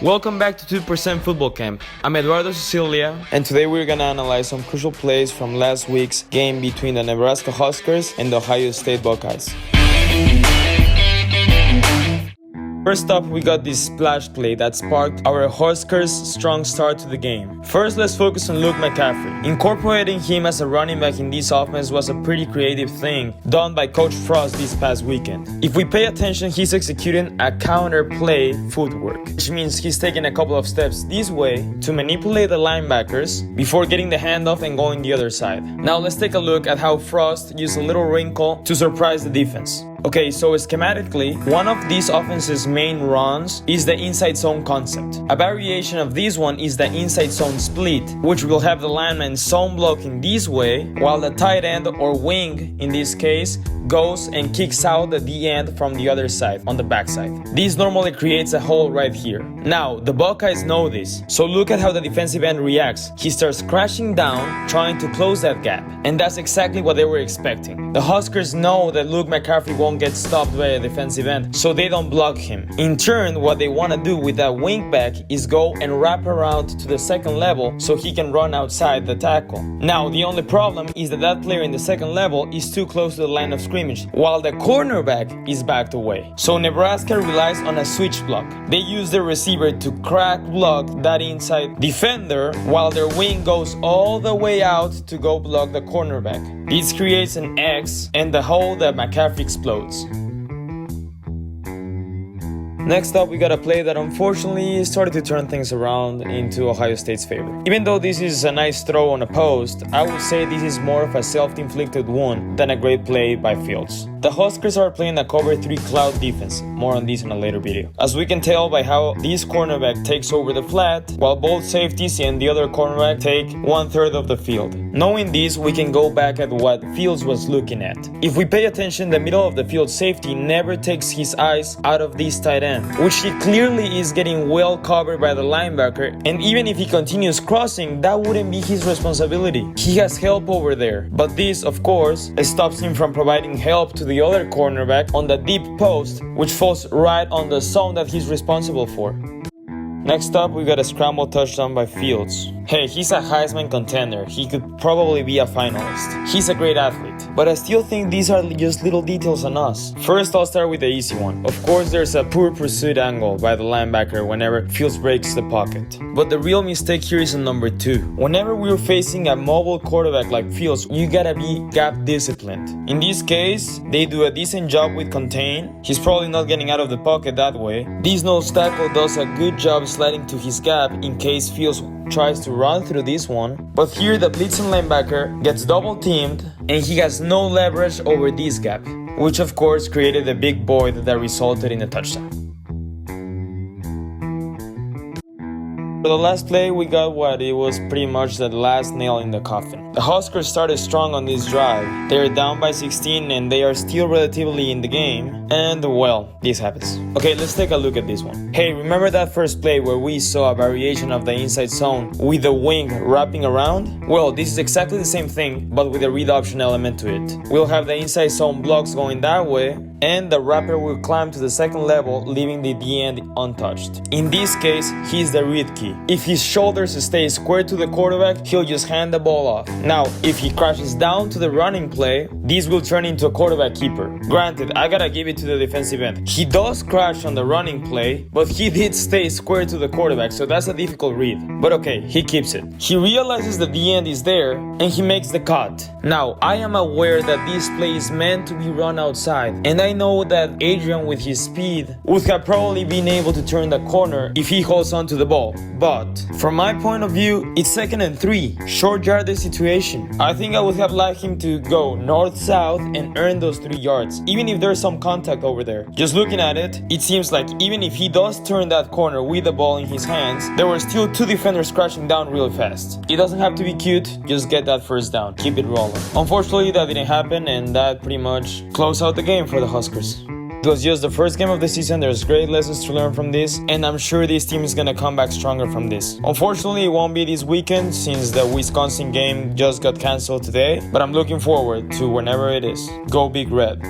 Welcome back to 2% Football Camp. I'm Eduardo, Sicilia, and today we're gonna analyze some crucial plays from last week's game between the Nebraska Huskers and the Ohio State Buckeyes. First up, we got this splash play that sparked our Huskers' strong start to the game. First, let's focus on Luke McCaffrey. Incorporating him as a running back in this offense was a pretty creative thing done by Coach Frost this past weekend. If we pay attention, he's executing a counter play footwork, which means he's taking a couple of steps this way to manipulate the linebackers before getting the handoff and going the other side. Now let's take a look at how Frost used a little wrinkle to surprise the defense. Okay, so schematically, one of these offense's main runs is the inside zone concept. A variation of this one is the inside zone split, which will have the lineman zone blocking this way, while the tight end or wing, in this case, goes and kicks out the D-end from the other side, on the backside. This normally creates a hole right here. Now, the Buckeyes know this, so look at how the defensive end reacts. He starts crashing down, trying to close that gap, and that's exactly what they were expecting. The Huskers know that Luke McCaffrey won't get stopped by a defensive end, so they don't block him. In turn, what they want to do with that wingback is go and wrap around to the second level so he can run outside the tackle. Now, the only problem is that player in the second level is too close to the line of scrimmage, while the cornerback is backed away. So Nebraska relies on a switch block. They use their receiver to crack block that inside defender, while their wing goes all the way out to go block the cornerback. This creates an X and the hole that McCaffrey explodes. Next up, we got a play that unfortunately started to turn things around into Ohio State's favor. Even though this is a nice throw on a post, I would say this is more of a self-inflicted wound than a great play by Fields. The Huskers are playing a cover 3 cloud defense, more on this in a later video. As we can tell by how this cornerback takes over the flat, while both safeties and the other cornerback take 1/3 of the field. Knowing this, we can go back at what Fields was looking at. If we pay attention, the middle of the field safety never takes his eyes out of this tight end, which he clearly is getting well covered by the linebacker, and even if he continues crossing, that wouldn't be his responsibility. He has help over there, but this, of course, stops him from providing help to the other cornerback on the deep post, which falls right on the zone that he's responsible for. Next up, we got a scramble touchdown by Fields. Hey, he's a Heisman contender. He could probably be a finalist. He's a great athlete, but I still think these are just little details on us. First, I'll start with the easy one. Of course, there's a poor pursuit angle by the linebacker whenever Fields breaks the pocket. But the real mistake here is on number 2. Whenever we're facing a mobile quarterback like Fields, you gotta be gap disciplined. In this case, they do a decent job with contain. He's probably not getting out of the pocket that way. This nose tackle does a good job sliding to his gap in case Fields tries to run through this one, but here the blitzing linebacker gets double teamed and he has no leverage over this gap, which of course created a big void that resulted in a touchdown. For the last play, we got what it was pretty much the last nail in the coffin. The Huskers started strong on this drive. They're down by 16 and they are still relatively in the game. And well, this happens. Okay, let's take a look at this one. Hey, remember that first play where we saw a variation of the inside zone with the wing wrapping around? Well, this is exactly the same thing, but with a read option element to it. We'll have the inside zone blocks going that way, and the wrapper will climb to the second level, leaving the D-end untouched. In this case, he's the read key. If his shoulders stay square to the quarterback, he'll just hand the ball off. Now, if he crashes down to the running play, this will turn into a quarterback keeper. Granted, I gotta give it to the defensive end. He does crash on the running play, but he did stay square to the quarterback, so that's a difficult read. But okay, he keeps it. He realizes that the end is there, and he makes the cut. Now, I am aware that this play is meant to be run outside, and I know that Adrian with his speed would have probably been able to turn the corner if he holds on to the ball. But from my point of view, it's 2nd and 3, short yardage situation. I think I would have liked him to go north-south and earn those 3 yards, even if there's some contact over there. Just looking at it, it seems like even if he does turn that corner with the ball in his hands, there were still 2 defenders crashing down really fast. It doesn't have to be cute, just get that first down, keep it rolling. Unfortunately, that didn't happen, and that pretty much closed out the game for the Huskers. It was just the first game of the season. There's great lessons to learn from this, and I'm sure this team is gonna come back stronger from this. Unfortunately, it won't be this weekend since the Wisconsin game just got cancelled today, but I'm looking forward to whenever it is. Go Big Red.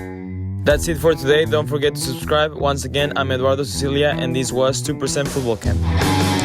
That's it for today. Don't forget to subscribe. Once again, I'm Eduardo, Sicilia, and this was 2% Football Camp.